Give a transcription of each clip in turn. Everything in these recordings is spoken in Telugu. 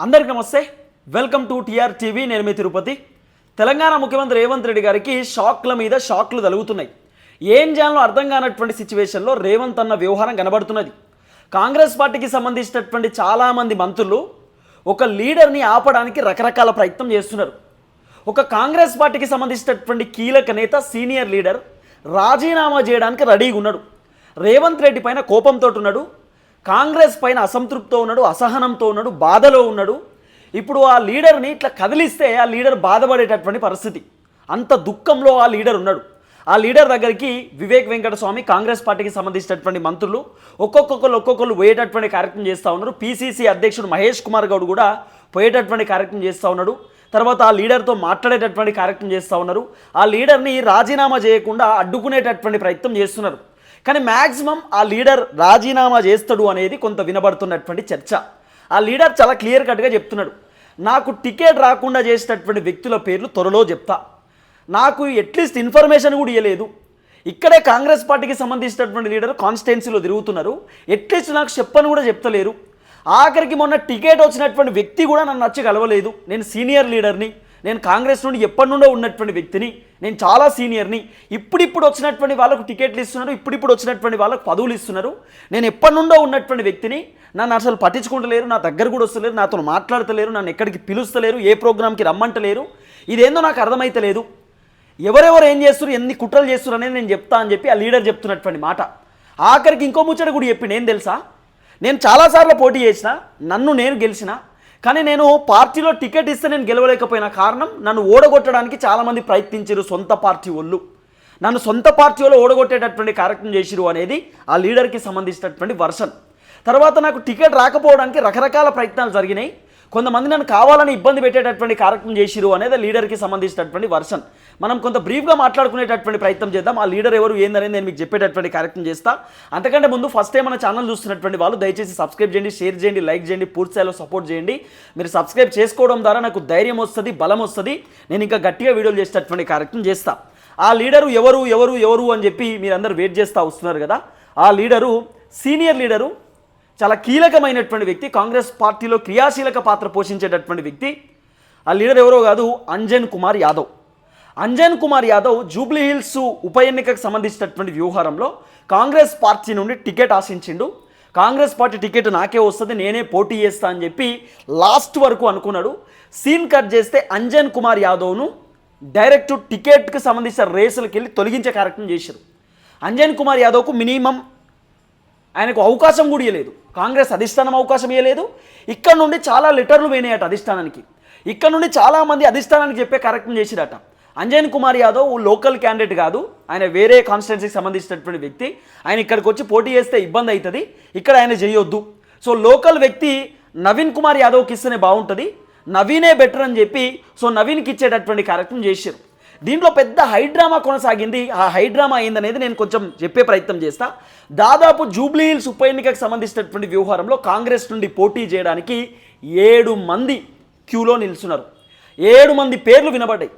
అందరికీ నమస్తే. Welcome to TR TV. నేను మీ తిరుపతి. తెలంగాణ ముఖ్యమంత్రి రేవంత్ రెడ్డి గారికి షాక్ల మీద షాక్లు తలుగుతున్నాయి. ఏం చేయాలో అర్థం కానటువంటి సిచ్యువేషన్లో రేవంత్ అన్న వ్యవహారం కనబడుతున్నది. కాంగ్రెస్ పార్టీకి సంబంధించినటువంటి చాలామంది మంత్రులు ఒక లీడర్ని ఆపడానికి రకరకాల ప్రయత్నం చేస్తున్నారు. ఒక కాంగ్రెస్ పార్టీకి సంబంధించినటువంటి కీలక నేత, సీనియర్ లీడర్ రాజీనామా చేయడానికి రెడీగా ఉన్నాడు. రేవంత్ రెడ్డి పైన కోపంతో ఉన్నాడు, కాంగ్రెస్ పైన అసంతృప్తితో ఉన్నాడు, అసహనంతో ఉన్నాడు, బాధలో ఉన్నాడు. ఇప్పుడు ఆ లీడర్ని ఇట్లా కదిలిస్తే ఆ లీడర్ బాధపడేటటువంటి పరిస్థితి, అంత దుఃఖంలో ఆ లీడర్ ఉన్నాడు. ఆ లీడర్ దగ్గరికి వివేక్ వెంకటస్వామి, కాంగ్రెస్ పార్టీకి సంబంధించినటువంటి మంత్రులు ఒక్కొక్కరు పోయేటటువంటి కార్యక్రమం చేస్తూ ఉన్నారు. పిసిసి అధ్యక్షుడు మహేష్ కుమార్ గౌడ్ కూడా పోయేటటువంటి కార్యక్రమం చేస్తూ ఉన్నాడు. తర్వాత ఆ లీడర్తో మాట్లాడేటటువంటి కార్యక్రమం చేస్తూ ఉన్నారు. ఆ లీడర్ని రాజీనామా చేయకుండా అడ్డుకునేటటువంటి ప్రయత్నం చేస్తున్నారు. కానీ మ్యాక్సిమం ఆ లీడర్ రాజీనామా చేస్తాడు అనేది కొంత వినబడుతున్నటువంటి చర్చ. ఆ లీడర్ చాలా క్లియర్ కట్గా చెప్తున్నాడు, నాకు టికెట్ రాకుండా చేసేటటువంటి వ్యక్తుల పేర్లు త్వరలో చెప్తా, నాకు అట్లీస్ట్ ఇన్ఫర్మేషన్ కూడా ఇవ్వలేదు. ఇక్కడే కాంగ్రెస్ పార్టీకి సంబంధించినటువంటి లీడర్ కాన్స్టిట్యున్సీలో తిరుగుతున్నారు, అట్లీస్ట్ నాకు చెప్పని కూడా చెప్తలేరు. ఆఖరికి మొన్న టికెట్ వచ్చినటువంటి వ్యక్తి కూడా నన్ను నచ్చి కలవలేదు. నేను సీనియర్ లీడర్ని, నేను కాంగ్రెస్ నుండి ఎప్పటి నుండో ఉన్నటువంటి వ్యక్తిని, నేను చాలా సీనియర్ని. ఇప్పుడిప్పుడు వచ్చినటువంటి వాళ్ళకు టికెట్లు ఇస్తున్నారు, ఇప్పుడిప్పుడు వచ్చినటువంటి వాళ్ళకు పదవులు ఇస్తున్నారు. నేను ఎప్పటి నుండో ఉన్నటువంటి వ్యక్తిని, నన్ను అసలు పట్టించుకుంటలేరు, నా దగ్గర కూడా వస్తలేరు, నాతో మాట్లాడతలేరు, నన్ను ఎక్కడికి పిలుస్తలేరు, ఏ ప్రోగ్రామ్కి రమ్మంటలేరు. ఇదేందో నాకు అర్థమైతలేదు. ఎవరెవరు ఏం చేస్తున్నారు, ఎన్ని కుట్రలు చేస్తున్నారు అనేది నేను చెప్తా అని చెప్పి ఆ లీడర్ చెప్తున్నటువంటి మాట. ఆఖరికి ఇంకో ముచ్చట కూడా చెప్పి, ఏం తెలుసా, నేను చాలాసార్లు పోటీ చేసిన, నన్ను నేను గెలిచిన, కానీ నేను పార్టీలో టికెట్ ఇస్తే నేను గెలవలేకపోయిన కారణం నన్ను ఓడగొట్టడానికి చాలామంది ప్రయత్నించారు. సొంత పార్టీ వాళ్ళు నన్ను సొంత పార్టీలో ఓడగొట్టేటటువంటి కార్యక్రమం చేసిరు అనేది ఆ లీడర్కి సంబంధించినటువంటి వర్షన్. తర్వాత నాకు టికెట్ రాకపోవడానికి రకరకాల ప్రయత్నాలు జరిగినాయి, కొంతమంది నన్ను కావాలని ఇబ్బంది పెట్టేటటువంటి కార్యక్రమం చేసిరు అనేది లీడర్కి సంబంధించినటువంటి వర్షన్. మనం కొంత బ్రీఫ్గా మాట్లాడుకునేటటువంటి ప్రయత్నం చేద్దాం. ఆ లీడర్ ఎవరు ఏందనేది నేను మీకు చెప్పేటటువంటి కార్యక్రమం చేస్తా. అంతకంటే ముందు ఫస్ట్ టైం మన ఛానల్ చూస్తున్నటువంటి వాళ్ళు దయచేసి సబ్స్క్రైబ్ చేయండి, షేర్ చేయండి, లైక్ చేయండి, పూర్తి స్థాయిలో సపోర్ట్ చేయండి. మీరు సబ్స్క్రైబ్ చేసుకోవడం ద్వారా నాకు ధైర్యం వస్తుంది, బలం వస్తుంది, నేను ఇంకా గట్టిగా వీడియోలు చేసేటటువంటి కార్యక్రమం చేస్తా. ఆ లీడరు ఎవరు ఎవరు ఎవరు అని చెప్పి మీరందరూ వెయిట్ చేస్తూ వస్తున్నారు కదా. ఆ లీడరు సీనియర్ లీడరు, చాలా కీలకమైనటువంటి వ్యక్తి, కాంగ్రెస్ పార్టీలో క్రియాశీలక పాత్ర పోషించేటటువంటి వ్యక్తి. ఆ లీడర్ ఎవరో కాదు, అంజన్ కుమార్ యాదవ్. అంజన్ కుమార్ యాదవ్ జూబ్లీ హిల్స్ ఉప ఎన్నికకు సంబంధించినటువంటి వ్యవహారంలో కాంగ్రెస్ పార్టీ నుండి టికెట్ ఆశించిండు. కాంగ్రెస్ పార్టీ టికెట్ నాకే వస్తుంది, నేనే పోటీ చేస్తా అని చెప్పి లాస్ట్ వరకు అనుకున్నాడు. సీన్ కట్ చేస్తే అంజన్ కుమార్ యాదవ్ను డైరెక్ట్ టికెట్కి సంబంధించిన రేసులకు వెళ్ళి తొలగించే కార్యక్రమం చేశారు. అంజన్ కుమార్ యాదవ్కు మినిమం ఆయనకు అవకాశం కూడా ఇవ్వలేదు, కాంగ్రెస్ అధిష్టానం అవకాశం ఇవ్వలేదు. ఇక్కడ నుండి చాలా లెటర్లు పోయినాయట అధిష్టానానికి, ఇక్కడ నుండి చాలామంది అధిష్టానానికి చెప్పే కార్యక్రమం చేసిరట. అంజన్ కుమార్ యాదవ్ లోకల్ క్యాండిడేట్ కాదు, ఆయన వేరే కాన్స్టిట్యున్సీకి సంబంధించినటువంటి వ్యక్తి. ఆయన ఇక్కడికి వచ్చి పోటీ చేస్తే ఇబ్బంది అవుతుంది, ఇక్కడ ఆయన చేయొద్దు. సో లోకల్ వ్యక్తి నవీన్ కుమార్ యాదవ్కి ఇస్తేనే బాగుంటుంది, నవీనే బెటర్ అని చెప్పి సో నవీన్కి ఇచ్చేటటువంటి కార్యక్రమం చేశారు. దీంట్లో పెద్ద హైడ్రామా కొనసాగింది. ఆ హైడ్రామా ఏందనేది నేను కొంచెం చెప్పే ప్రయత్నం చేస్తా. దాదాపు జూబ్లీ హిల్స్ ఉప ఎన్నికకు సంబంధించినటువంటి వ్యవహారంలో కాంగ్రెస్ నుండి పోటీ చేయడానికి 7 మంది క్యూలో నిల్చున్నారు. 7 మంది పేర్లు వినబడ్డాయి.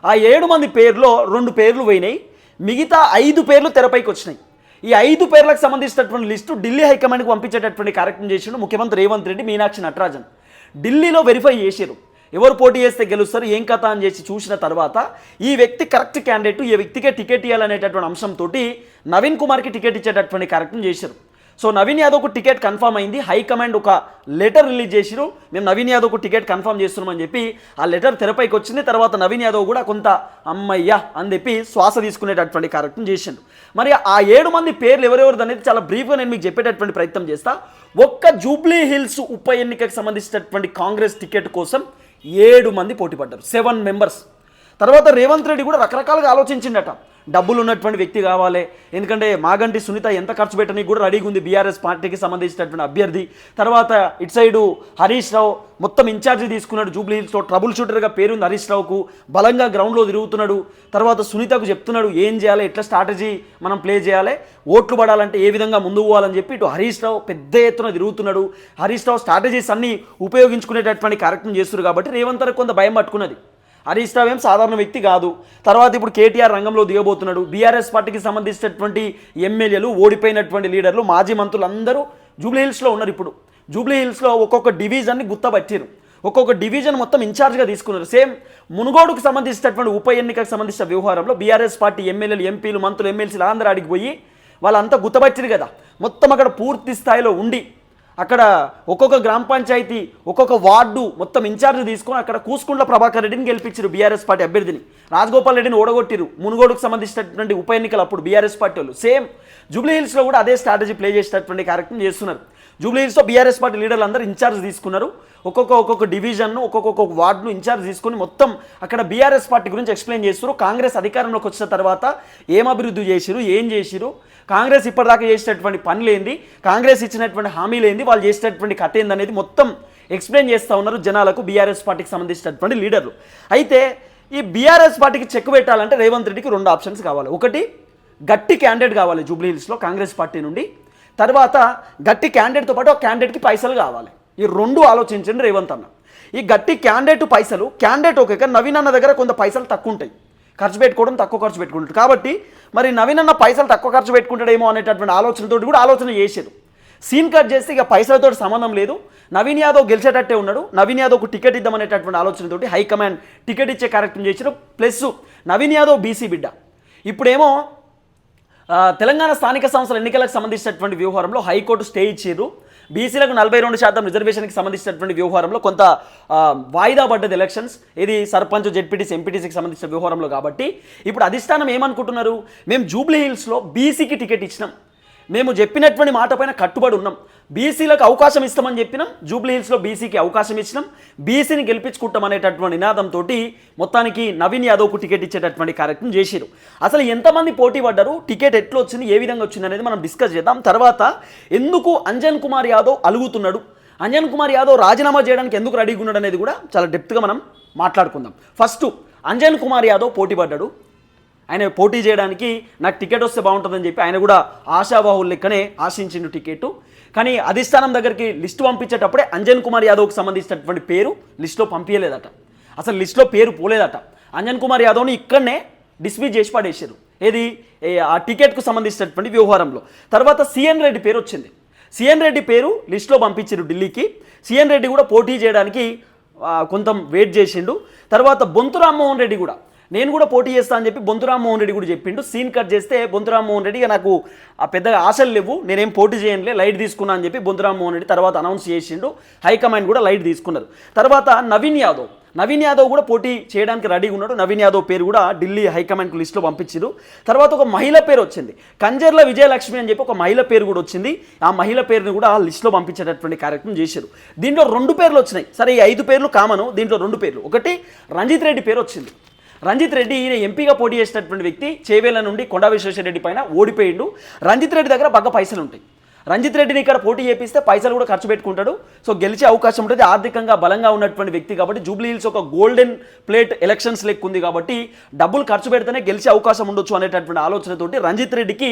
ఆ 7 మంది పేర్లో 2 పేర్లు పోయినాయి, మిగతా 5 పేర్లు తెరపైకి వచ్చినాయి. ఈ 5 పేర్లకు సంబంధించినటువంటి లిస్టు ఢిల్లీ హైకమాండ్కి పంపించేటటువంటి కార్యక్రమం చేసిండు ముఖ్యమంత్రి రేవంత్ రెడ్డి, మీనాక్షి నటరాజన్. ఢిల్లీలో వెరిఫై చేశారు, ఎవరు పోటీ చేస్తే గెలుస్తారు, ఏం కథ అని చేసి చూసిన తర్వాత ఈ వ్యక్తి కరెక్ట్ క్యాండిడేట్, ఈ వ్యక్తికే టికెట్ ఇవ్వాలనేటటువంటి అంశంతో నవీన్ కుమార్కి టికెట్ ఇచ్చేటటువంటి కార్యక్రమం చేశారు. సో నవీన్ యాదవ్కు టికెట్ కన్ఫర్మ్ అయింది. హైకమాండ్ ఒక లెటర్ రిలీజ్ చేసిరు, మేము నవీన్ యాదవ్కు టికెట్ కన్ఫర్మ్ చేస్తున్నామని చెప్పి. ఆ లెటర్ తెరపైకి వచ్చింది. తర్వాత నవీన్ యాదవ్ కూడా కొంత అమ్మయ్య అని చెప్పి శ్వాస తీసుకునేటటువంటి కార్యక్రమం చేసిండు. మరి ఆ 7 మంది పేర్లు ఎవరెవరిది అనేది చాలా బ్రీఫ్గా నేను మీకు చెప్పేటటువంటి ప్రయత్నం చేస్తా. ఒక్క జూబ్లీ హిల్స్ ఉప ఎన్నికకు సంబంధించినటువంటి కాంగ్రెస్ టికెట్ కోసం 7 మంది పోటీ పడ్డారు, 7 మెంబర్స్. తర్వాత రేవంత్ రెడ్డి కూడా రకరకాలుగా ఆలోచించిండట, డబ్బులు ఉన్నటువంటి వ్యక్తి కావాలి, ఎందుకంటే మాగంటి సునీత ఎంత ఖర్చు పెట్టడానికి కూడా రెడీగా ఉంది, బీఆర్ఎస్ పార్టీకి సంబంధించినటువంటి అభ్యర్థి. తర్వాత ఇటు సైడు హరీష్ రావు మొత్తం ఇన్ఛార్జి తీసుకున్నాడు, జూబ్లీ హిల్స్లో ట్రబుల్ షూటర్గా పేరుంది హరీష్ రావుకు, బలంగా గ్రౌండ్లో తిరుగుతున్నాడు. తర్వాత సునీతకు చెప్తున్నాడు ఏం చేయాలి, ఎట్లా స్ట్రాటజీ మనం ప్లే చేయాలి, ఓట్లు పడాలంటే ఏ విధంగా ముందు పోవాలని చెప్పి ఇటు హరీష్ రావు పెద్ద ఎత్తున తిరుగుతున్నాడు. హరీష్ రావు స్ట్రాటజీస్ అన్నీ ఉపయోగించుకునేటటువంటి కార్యక్రమం చేస్తున్నారు కాబట్టి రేవంత్ కొంత భయం పట్టుకున్నది. హరీష్ రావు ఏం సాధారణ వ్యక్తి కాదు. తర్వాత ఇప్పుడు కేటీఆర్ రంగంలో దిగబోతున్నాడు. బీఆర్ఎస్ పార్టీకి సంబంధించినటువంటి ఎమ్మెల్యేలు, ఓడిపోయినటువంటి లీడర్లు, మాజీ మంత్రులు అందరూ జూబ్లీ హిల్స్లో ఉన్నారు. ఇప్పుడు జూబ్లీ హిల్స్లో ఒక్కొక్క డివిజన్ని గుత్తబట్టారు. ఒక్కొక్క డివిజన్ మొత్తం ఇన్ఛార్జ్గా తీసుకున్నారు. సేమ్ మునుగోడుకు సంబంధించినటువంటి ఉప ఎన్నికకు సంబంధించిన వ్యవహారంలో బీఆర్ఎస్ పార్టీ ఎమ్మెల్యేలు, ఎంపీలు, మంత్రులు, ఎమ్మెల్సీలు అందరూ ఆడికి పోయి వాళ్ళంతా గుత్తబట్టిరు కదా, మొత్తం అక్కడ పూర్తి స్థాయిలో ఉండి అక్కడ ఒక్కొక్క గ్రామ పంచాయతీ, ఒక్కొక్క వార్డు మొత్తం ఇన్ఛార్జ్ తీసుకొని అక్కడ కూసుకుంట్ల ప్రభాకర్ రెడ్డిని గెలిపించారు బీఆర్ఎస్ పార్టీ అభ్యర్థిని. రాజగోపాల్ రెడ్డిని ఓడగొట్టిరు మునుగోడుకు సంబంధించినటువంటి ఉప ఎన్నికలు అప్పుడు బీఆర్ఎస్ పార్టీ వాళ్ళు. సేమ్ జూబ్లీహిల్స్లో కూడా అదే స్ట్రాటజీ ప్లే చేసేటటువంటి కార్యక్రమం చేస్తున్నారు. జూబ్లీహిల్స్లో బీఆర్ఎస్ పార్టీ లీడర్లు అందరూ ఇన్ఛార్జ్ తీసుకున్నారు. ఒక్కొక్క డివిజన్ను, ఒక్కొక్క వార్డును ఇన్ఛార్జ్ తీసుకుని మొత్తం అక్కడ బీఆర్ఎస్ పార్టీ గురించి ఎక్స్ప్లెయిన్ చేస్తారు. కాంగ్రెస్ అధికారంలోకి వచ్చిన తర్వాత ఏం అభివృద్ధి చేసిరు, ఏం చేసిరు, కాంగ్రెస్ ఇప్పటిదాకా చేసేటటువంటి పనులేంది, కాంగ్రెస్ ఇచ్చినటువంటి హామీలేంది, వాళ్ళు చేసేటటువంటి కథ ఏందనేది మొత్తం ఎక్స్ప్లెయిన్ చేస్తూ ఉన్నారు జనాలకు బీఆర్ఎస్ పార్టీకి సంబంధించినటువంటి లీడర్లు. అయితే ఈ బీఆర్ఎస్ పార్టీకి చెక్ పెట్టాలంటే రేవంత్ రెడ్డికి 2 ఆప్షన్స్ కావాలి. ఒకటి, గట్టి క్యాండిడేట్ కావాలి జూబ్లీహిల్స్లో కాంగ్రెస్ పార్టీ నుండి. తర్వాత గట్టి క్యాండిడేట్తో పాటు ఒక క్యాండిడేట్కి పైసలు కావాలి. ఈ 2 ఆలోచించండి రేవంత్ అన్న. ఈ గట్టి క్యాండిడేట్ పైసలు, క్యాండిడేట్ ఓకే, కానీ నవీన్ అన్న దగ్గర కొంత పైసలు తక్కువ ఉంటాయి, ఖర్చు పెట్టుకోవడం తక్కువ ఖర్చు పెట్టుకుంటాడు. కాబట్టి మరి నవీన్ అన్న పైసలు తక్కువ ఖర్చు పెట్టుకుంటాడేమో అనేటటువంటి ఆలోచనతో కూడా ఆలోచన చేశారు. సీన్ కట్ చేస్తే ఇక పైసలతో సంబంధం లేదు, నవీన్ యాదవ్ గెలిచేటట్టే ఉన్నాడు, నవీన్ యాదవ్కు టికెట్ ఇద్దామనేటటువంటి ఆలోచనతోటి హైకమాండ్ టికెట్ ఇచ్చే కార్యక్రమం చేశారు. ప్లస్ నవీన్ యాదవ్ బీసీ బిడ్డ. ఇప్పుడేమో తెలంగాణ స్థానిక సంస్థల ఎన్నికలకు సంబంధించినటువంటి వ్యవహారంలో హైకోర్టు స్టే ఇచ్చారు. బీసీలకు 42% రిజర్వేషన్కి సంబంధించినటువంటి వ్యవహారంలో కొంత వాయిదా పడ్డది ఎలక్షన్స్, ఇది సర్పంచ్, జెడ్పీటీసీ, ఎంపీటీసీకి సంబంధించిన వ్యవహారంలో. కాబట్టి ఇప్పుడు అధిష్టానం ఏమనుకుంటున్నారు, మేము జూబ్లీహిల్స్లో బీసీకి టికెట్ ఇచ్చినాం, మేము చెప్పినటువంటి మాట పైన కట్టుబడి ఉన్నాం, బీసీలకు అవకాశం ఇస్తామని చెప్పినాం, జూబ్లీహిల్స్లో బీసీకి అవకాశం ఇచ్చినాం, బీసీని గెలిపించుకుంటాం అనేటటువంటి నినాదంతో మొత్తానికి నవీన్ యాదవ్కు టికెట్ ఇచ్చేటటువంటి కార్యక్రమం చేశారు. అసలు ఎంతమంది పోటీ పడ్డారు, టికెట్ ఎట్లా వచ్చింది, ఏ విధంగా వచ్చింది అనేది మనం డిస్కస్ చేద్దాం. తర్వాత ఎందుకు అంజన్ కుమార్ యాదవ్ అలుగుతున్నాడు, అంజన్ కుమార్ యాదవ్ రాజీనామా చేయడానికి ఎందుకు రెడీగా ఉన్నాడు అనేది కూడా చాలా డెప్త్గా మనం మాట్లాడుకుందాం. ఫస్ట్, అంజన్ కుమార్ యాదవ్ పోటీ పడ్డాడు. ఆయన పోటీ చేయడానికి నాకు టికెట్ వస్తే బాగుంటుందని చెప్పి ఆయన కూడా ఆశావాహుల లెక్కనే ఆశించిండు టికెట్. కానీ అధిష్టానం దగ్గరికి లిస్టు పంపించేటప్పుడే అంజన్ కుమార్ యాదవ్కి సంబంధించినటువంటి పేరు లిస్టులో పంపించలేదట, అసలు లిస్టులో పేరు పోలేదట. అంజన్ కుమార్ యాదవ్ని ఇక్కడనే డిస్మిస్ చేసి పడేశారు, ఏది ఆ టికెట్కు సంబంధించినటువంటి వ్యవహారంలో. తర్వాత సిఎన్ రెడ్డి పేరు వచ్చింది, సిఎన్ రెడ్డి పేరు లిస్టులో పంపించారు ఢిల్లీకి. సిఎన్ రెడ్డి కూడా పోటీ చేయడానికి కొంత వెయిట్ చేసిండు. తర్వాత బొంతు రామ్మోహన్ రెడ్డి కూడా నేను కూడా పోటీ చేస్తా అని చెప్పి బొంతు రామ్మోహన్ రెడ్డి కూడా చెప్పిండు. సీన్ కట్ చేస్తే బొంతు రామ్మోహన్ రెడ్డి నాకు పెద్దగా ఆశలు లేవు, నేనేం పోటీ చేయనులే, లైట్ తీసుకున్నా అని చెప్పి బొంతు రామ్మోహన్ రెడ్డి తర్వాత అనౌన్స్ చేసిండు. హైకమాండ్ కూడా లైట్ తీసుకున్నారు. తర్వాత నవీన్ యాదవ్ కూడా పోటీ చేయడానికి రెడీగా ఉన్నాడు. నవీన్ యాదవ్ పేరు కూడా ఢిల్లీ హైకమాండ్కు లిస్టులో పంపించారు. తర్వాత ఒక మహిళ పేరు వచ్చింది, కంజర్ల విజయలక్ష్మి అని చెప్పి ఒక మహిళ పేరు కూడా వచ్చింది. ఆ మహిళ పేరుని కూడా లిస్టులో పంపించేటటువంటి కార్యక్రమం చేశారు. దీంట్లో 2 పేర్లు వచ్చినాయి. సరే, ఈ 5 పేర్లు కామను, దీంట్లో 2 పేర్లు. ఒకటి, రంజిత్ రెడ్డి పేరు వచ్చింది. రంజిత్ రెడ్డి ఈయన ఎంపీగా పోటీ చేసినటువంటి వ్యక్తి, చేవేళ్ల నుండి కొండా విశ్వేశ్వరరెడ్డి పైన ఓడిపోయిండు. రంజిత్ రెడ్డి దగ్గర బాగా పైసలు ఉంటాయి, రంజిత్ రెడ్డిని ఇక్కడ పోటీ చేపిస్తే పైసలు కూడా ఖర్చు పెట్టుకుంటాడు, సో గెలిచే అవకాశం ఉంటుంది. ఆర్థికంగా బలంగా ఉన్నటువంటి వ్యక్తి కాబట్టి జూబ్లీహిల్స్ ఒక గోల్డెన్ ప్లేట్ ఎలక్షన్స్ లెక్క ఉంది కాబట్టి డబ్బులు ఖర్చు పెడితేనే గెలిచే అవకాశం ఉండొచ్చు అనేటటువంటి ఆలోచనతోటి రంజిత్ రెడ్డికి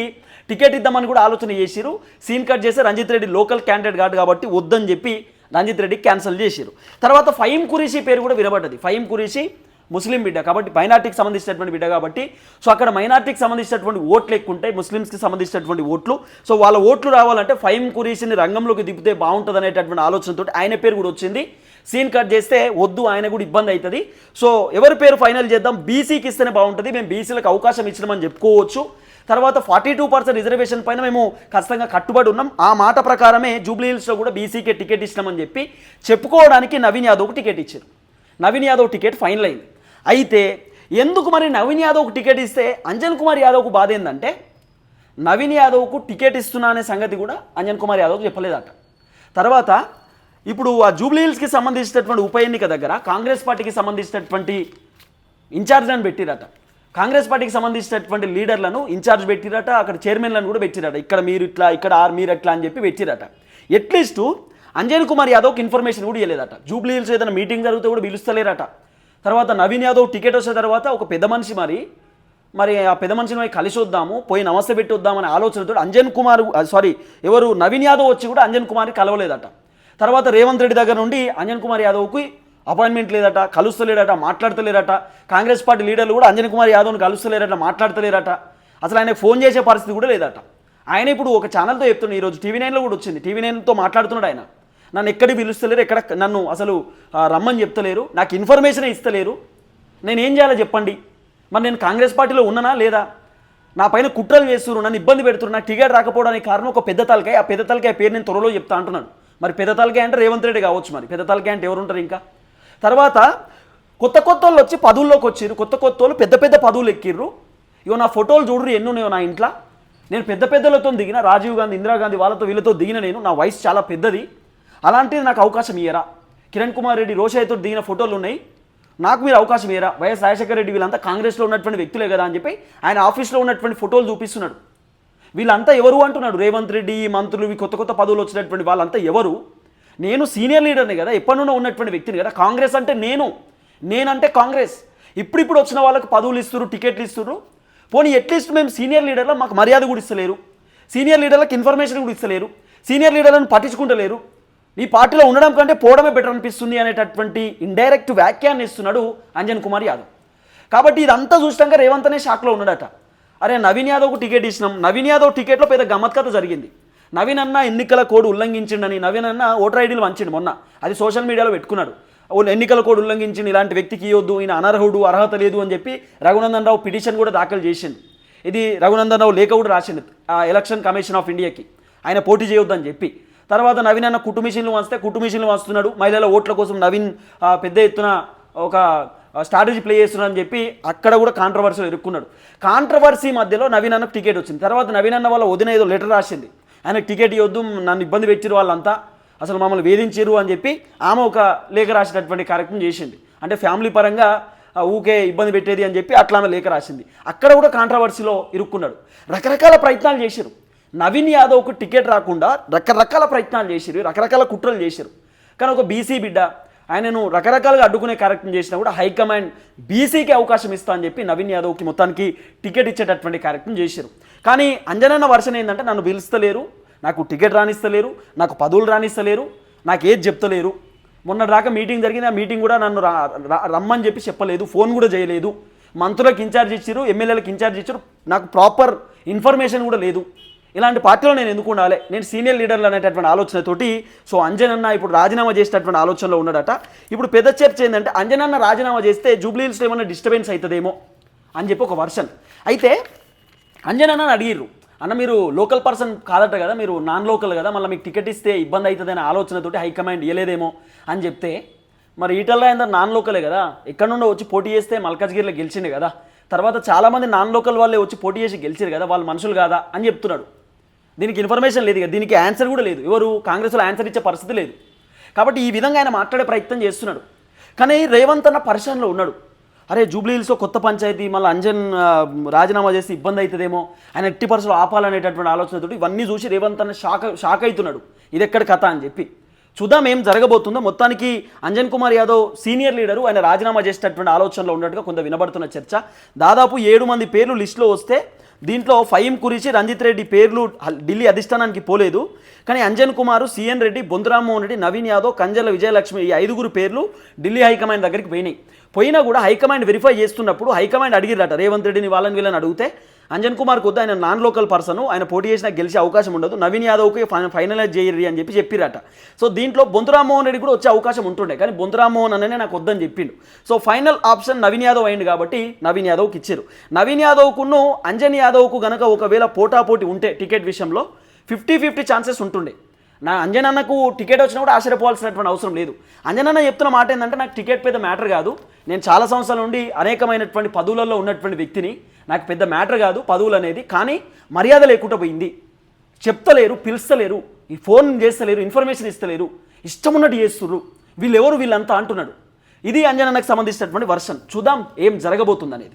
టికెట్ ఇద్దామని కూడా ఆలోచన చేసిరు. సీన్ కట్ చేస్తే రంజిత్ రెడ్డి లోకల్ క్యాండిడేట్ కాదు కాబట్టి వద్దని చెప్పి రంజిత్ రెడ్డి క్యాన్సిల్ చేసిరు. తర్వాత ఫహీం ఖురేషీ పేరు కూడా వినబడ్డది. ఫహీం ఖురేషీ ముస్లిం బిడ్డ కాబట్టి, మైనార్టీకి సంబంధించినటువంటి బిడ్డ కాబట్టి, సో అక్కడ మైనార్టీకి సంబంధించినటువంటి ఓట్లు ఎక్కువ ఉంటాయి, ముస్లిమ్స్కి సంబంధించినటువంటి ఓట్లు. సో వాళ్ళ ఓట్లు రావాలంటే ఫహీం ఖురేషీని రంగంలోకి దింపితే బాగుంటుంది అనేటటువంటి ఆలోచనతో ఆయన పేరు కూడా వచ్చింది. సీన్ కట్ చేస్తే వద్దు, ఆయన కూడా ఇబ్బంది అవుతుంది. సో ఎవరి పేరు ఫైనల్ చేద్దాం, బీసీకి ఇస్తేనే బాగుంటుంది, మేము బీసీలకు అవకాశం ఇచ్చినామని చెప్పుకోవచ్చు. తర్వాత 42% రిజర్వేషన్ పైన మేము ఖచ్చితంగా కట్టుబడి ఉన్నాం, ఆ మాట ప్రకారమే జూబ్లీహిల్స్లో కూడా బీసీకే టికెట్ ఇచ్చినామని చెప్పి చెప్పుకోవడానికి నవీన్ యాదవ్కు టికెట్ ఇచ్చారు. నవీన్ యాదవ్ టికెట్ ఫైనల్ అయింది. అయితే ఎందుకు మరి నవీన్ యాదవ్కు టికెట్ ఇస్తే అంజన్ కుమార్ యాదవ్కు బాధ ఏంటంటే, నవీన్ యాదవ్కు టికెట్ ఇస్తున్నా అనే సంగతి కూడా అంజన్ కుమార్ యాదవ్కు చెప్పలేదట. తర్వాత ఇప్పుడు ఆ జూబ్లీహిల్స్కి సంబంధించినటువంటి ఉప ఎన్నిక దగ్గర కాంగ్రెస్ పార్టీకి సంబంధించినటువంటి ఇన్ఛార్జ్లను పెట్టిరట, కాంగ్రెస్ పార్టీకి సంబంధించినటువంటి లీడర్లను ఇన్ఛార్జ్ పెట్టిరట, అక్కడ చైర్మన్లను కూడా పెట్టిరట, ఇక్కడ మీరు ఇట్లా, ఇక్కడ మీరు ఎట్లా అని చెప్పి పెట్టిరట. అట్లీస్ట్ అంజన్ కుమార్ యాదవ్కి ఇన్ఫర్మేషన్ కూడా ఇవ్వలేదట. జూబ్లీహిల్స్ ఏదైనా మీటింగ్ జరిగితే కూడా పిలుస్తలేరట. తర్వాత నవీన్ యాదవ్ టికెట్ వచ్చిన తర్వాత ఒక పెద్ద మనిషి మరి ఆ పెద్ద మనిషిని పోయి కలిసి వద్దాము, పోయి నమస్తే పెట్టి వద్దామనే ఆలోచనతో నవీన్ యాదవ్ వచ్చి కూడా అంజన్ కుమార్ని కలవలేదట. తర్వాత రేవంత్ రెడ్డి దగ్గర నుండి అంజన్ కుమార్ యాదవ్కి అపాయింట్మెంట్ లేదట, కలుస్తలేరట, మాట్లాడతలేరట. కాంగ్రెస్ పార్టీ లీడర్లు కూడా అంజన్ కుమార్ యాదవ్ని కలుస్తలేరట, మాట్లాడతలేరట. అసలు ఆయనకు ఫోన్ చేసే పరిస్థితి కూడా లేదట. ఆయన ఇప్పుడు ఒక ఛానల్తో చెప్తున్నాడు, ఈరోజు TV9లో కూడా వచ్చింది, TV9తో మాట్లాడుతున్నాడు ఆయన. నన్ను ఎక్కడికి పిలుస్తలేరు, ఎక్కడ నన్ను అసలు రమ్మని చెప్తలేరు, నాకు ఇన్ఫర్మేషన్ ఇస్తలేరు. నేను ఏం చేయాలో చెప్పండి. మరి నేను కాంగ్రెస్ పార్టీలో ఉన్నానా లేదా? నా పైన కుట్రలు చేస్తున్నారు, నన్ను ఇబ్బంది పెడుతున్నారు. నాకు టికెట్ రాకపోవడానికి కారణం ఒక పెద్ద తలకాయ. ఆ పెద్ద తలకాయ పేరు నేను త్వరలో చెప్తా అంటున్నాడు. మరి పెద్ద తలకాయ అంటే రేవంత్ రెడ్డి కావచ్చు. మరి పెద్ద తలకాయ అంటే ఎవరు ఉంటారు? ఇంకా తర్వాత కొత్త వాళ్ళు వచ్చి పదవుల్లోకి వచ్చిర్రు. కొత్త వాళ్ళు పెద్ద పెద్ద పదవులు ఎక్కిర్రు. ఇగో నా ఫోటోలు చూడరు ఎన్ని ఉన్నాయో నా ఇంట్లో. నేను పెద్దలతో దిగిన, రాజీవ్ గాంధీ, ఇందిరాగాంధీ వాళ్ళతో వీళ్ళతో దిగిన. నేను నా వయసు చాలా పెద్దది. అలాంటిది నాకు అవకాశం ఇయ్యరా? కిరణ్ కుమార్ రెడ్డి, రోషయ్యతో దిగిన ఫోటోలు ఉన్నాయి, నాకు మీరు అవకాశం ఇయ్యరా? వైఎస్ రాజశేఖర రెడ్డి వీళ్ళంతా కాంగ్రెస్లో ఉన్నటువంటి వ్యక్తులే కదా అని చెప్పి ఆయన ఆఫీస్లో ఉన్నటువంటి ఫోటోలు చూపిస్తున్నాడు. వీళ్ళంతా ఎవరు అంటున్నాడు. రేవంత్ రెడ్డి, మంత్రులు, కొత్త పదవులు వచ్చినటువంటి వాళ్ళంతా ఎవరు? నేను సీనియర్ లీడర్ని కదా, ఎప్పటి నుండో ఉన్నటువంటి వ్యక్తిని కదా. కాంగ్రెస్ అంటే నేనంటే కాంగ్రెస్. ఇప్పుడు వచ్చిన వాళ్ళకి పదవులు ఇస్తున్నారు, టికెట్లు ఇస్తున్నారు. పోనీ అట్లీస్ట్ మేము సీనియర్ లీడర్లో మాకు మర్యాద కూడా ఇస్తలేరు, సీనియర్ లీడర్లకు ఇన్ఫర్మేషన్ కూడా ఇస్తలేరు, సీనియర్ లీడర్లను పట్టించుకుంటలేరు. ఈ పార్టీలో ఉండడం కంటే పోవడమే బెటర్ అనిపిస్తుంది అనేటటువంటి ఇండైరెక్ట్ వ్యాఖ్యాన్ని ఇస్తున్నాడు అంజన్ కుమార్ యాదవ్. కాబట్టి ఇదంతా చూసినాక రేవంత్ అనే షాక్లో ఉన్నాడట. అరే నవీన్ యాదవ్కు టికెట్ ఇచ్చినాం. నవీన్ యాదవ్ టికెట్లో పెద్ద గమ్మత్ కథ జరిగింది. నవీన్ అన్న ఎన్నికల కోడ్ ఉల్లంఘించిండని నవీన్ అన్న ఓటర్ ఐడీలు వంచిండు మొన్న. అది సోషల్ మీడియాలో పెట్టుకున్నాడు. ఎన్నికల కోడ్ ఉల్లంఘించింది, ఇలాంటి వ్యక్తికి ఇవ్వద్దు, ఈయన అనర్హుడు, అర్హత లేదు అని చెప్పి రఘునందన్ రావు పిటిషన్ కూడా దాఖలు చేసిండు. ఇది రఘునందన్ రావు లేఖ కూడా రాసిండు ఎలక్షన్ కమిషన్ ఆఫ్ ఇండియాకి, ఆయన పోటీ చేయొద్దు అని చెప్పి. తర్వాత నవీన్ అన్న కుట్టు మిషన్లు వస్తున్నాడు. మహిళల ఓట్ల కోసం నవీన్ పెద్ద ఎత్తున ఒక స్ట్రాటజీ ప్లే చేస్తున్నాడు అని చెప్పి అక్కడ కూడా కాంట్రవర్సీలో ఇరుక్కున్నాడు. కాంట్రవర్సీ మధ్యలో నవీన్ అన్నకు టికెట్ వచ్చింది. తర్వాత నవీన్ అన్న వాళ్ళ వదిన ఏదో లెటర్ రాసింది, ఆయనకు టికెట్ ఇవ్వద్దు, నన్ను ఇబ్బంది పెట్టిరు వాళ్ళంతా, అసలు మమ్మల్ని వేధించారు అని చెప్పి ఆమె ఒక లేఖ రాసినటువంటి కార్యక్రమం చేసింది. అంటే ఫ్యామిలీ పరంగా ఊకే ఇబ్బంది పెట్టేది అని చెప్పి అట్లా ఆమె లేఖ రాసింది. అక్కడ కూడా కాంట్రవర్సీలో ఇరుక్కున్నాడు. రకరకాల ప్రయత్నాలు చేశారు. నవీన్ యాదవ్కు టికెట్ రాకుండా రకరకాల ప్రయత్నాలు చేశారు, రకరకాల కుట్రలు చేశారు. కానీ ఒక బీసీ బిడ్డ, ఆయనను రకరకాలుగా అడ్డుకునే కార్యక్రమం చేసినా కూడా హైకమాండ్ బీసీకి అవకాశం ఇస్తా అని చెప్పి నవీన్ యాదవ్కి మొత్తానికి టికెట్ ఇచ్చేటటువంటి కార్యక్రమం చేశారు. కానీ అంజనన్న వర్షన్ ఏంటంటే నన్ను పిలుస్తలేరు, నాకు టికెట్ రానిస్తలేరు, నాకు పదవులు రానిస్తలేరు, నాకు ఏది చెప్తలేరు. మొన్నటిదాకా మీటింగ్ జరిగింది, ఆ మీటింగ్ కూడా నన్ను రమ్మని చెప్పి చెప్పలేదు, ఫోన్ కూడా చేయలేదు. మంత్రులకు ఇన్ఛార్జ్ ఇచ్చారు, ఎమ్మెల్యేలకు ఇన్ఛార్జ్ ఇచ్చారు, నాకు ప్రాపర్ ఇన్ఫర్మేషన్ కూడా లేదు. ఇలాంటి పార్టీలో నేను ఎందుకు ఉండాలి, నేను సీనియర్ లీడర్లు అనేటటువంటి ఆలోచనతోటి సో అంజనన్న ఇప్పుడు రాజీనామా చేసేటటువంటి ఆలోచనలో ఉన్నాడట. ఇప్పుడు పెద్ద చర్చ ఏంటంటే అంజనన్న రాజీనామా చేస్తే జూబ్లీ హిల్స్లో ఏమైనా డిస్టర్బెన్స్ అవుతుందేమో అని చెప్పి ఒక వర్షన్. అయితే అంజనన్న అడిగిర్రు, అన్న మీరు లోకల్ పర్సన్ కాదట కదా, మీరు నాన్ లోకల్ కదా, మళ్ళీ మీకు టికెట్ ఇస్తే ఇబ్బంది అవుతుందనే ఆలోచనతోటి హైకమాండ్ ఇవ్వలేదేమో అని చెప్తే, మరి ఈటల రాజేందర్ నాన్ లోకలే కదా, ఎక్కడ నుండో వచ్చి పోటీ చేస్తే మల్కాజ్గిరిలో గెలిచిండే కదా, తర్వాత చాలామంది నాన్ లోకల్ వాళ్ళే వచ్చి పోటీ చేసి గెలిచారు కదా, వాళ్ళు మనుషులు కాదా అని చెప్తున్నాడు. దీనికి ఇన్ఫర్మేషన్ లేదు, దీనికి ఆన్సర్ కూడా లేదు, ఎవరు కాంగ్రెస్లో ఆన్సర్ ఇచ్చే పరిస్థితి లేదు. కాబట్టి ఈ విధంగా ఆయన మాట్లాడే ప్రయత్నం చేస్తున్నాడు. కానీ రేవంత్ అన్న పరిశ్రమలో ఉన్నాడు. అరే జూబ్లీ హిల్స్లో కొత్త పంచాయతీ, మళ్ళీ అంజన్ రాజీనామా చేసి ఇబ్బంది అవుతుందేమో, ఆయన ఎట్టి పరిస్థితులు ఆపాలనేటటువంటి ఆలోచనతో ఇవన్నీ చూసి రేవంత్ అన్న షాక్ అవుతున్నాడు. ఇది ఎక్కడ కథ అని చెప్పి చూద్దాం ఏం జరగబోతుందో. మొత్తానికి అంజన్ కుమార్ యాదవ్ సీనియర్ లీడరు, ఆయన రాజీనామా చేసేటటువంటి ఆలోచనలో ఉన్నట్టుగా కొంత వినబడుతున్న చర్చ. దాదాపు 7 మంది పేర్లు లిస్టులో వస్తే దీంట్లో ఫహీం కురీషి, రంజిత్ రెడ్డి పేర్లు ఢిల్లీ అధిష్టానానికి పోలేదు. కానీ అంజన్ కుమార్, సిఎన్ రెడ్డి, బొంతురామ్మోహన్ రెడ్డి, నవీన్ యాదవ్, కంజల విజయలక్ష్మి ఈ 5 పేర్లు ఢిల్లీ హైకమాండ్ దగ్గరికి పోయినా కూడా హైకమాండ్ వెరిఫై చేస్తున్నప్పుడు హైకమాండ్ అడిగిరట రేవంత్ రెడ్డిని వాళ్ళని వీళ్ళని అడిగితే అంజన్ కుమార్కి వద్దు, ఆయన నాన్ లోకల్ పర్సన్, ఆయన పోటీ చేసినా గెలిచే అవకాశం ఉండదు, నవీన్ యాదవ్కి ఫైనలైజ్ చేయరు అని చెప్పిరట. సో దీంట్లో బొంతురామ్మోహన్ రెడ్డి కూడా వచ్చే అవకాశం ఉంటుండే, కానీ బొంతురామ్మోహన్ అనే నాకు వద్దని చెప్పిండు. So final option Naveen Yadav అయింది కాబట్టి నవీన్ యాదవ్కి ఇచ్చారు. నవీన్ యాదవ్కును అంజన్ యాదవ్కు గనక ఒకవేళ పోటాపోటీ ఉంటే టికెట్ విషయంలో 50-50 ఛాన్సెస్ ఉంటుండే. నా అంజనన్నకు టికెట్ వచ్చినా కూడా ఆశ్చర్యపోవాల్సినటువంటి అవసరం లేదు. అంజనన్న చెప్తున్న మాట ఏంటంటే నాకు టికెట్ పెద్ద మ్యాటర్ కాదు, నేను చాలా సంవత్సరాల నుండి అనేకమైనటువంటి పదవులలో ఉన్నటువంటి వ్యక్తిని, నాకు పెద్ద మ్యాటర్ కాదు పదవులు అనేది, కానీ మర్యాద లేకుండా పోయింది, చెప్తలేరు, పిలుస్తలేరు, ఈ ఫోన్ చేస్తలేరు, ఇన్ఫర్మేషన్ ఇస్తలేరు, ఇష్టం ఉన్నట్టు చేస్తుర్రు, వీళ్ళెవరు వీళ్ళంతా అంటున్నాడు. ఇది అంజనన్నకు సంబంధించినటువంటి వర్షన్. చూద్దాం ఏం జరగబోతుంది అనేది.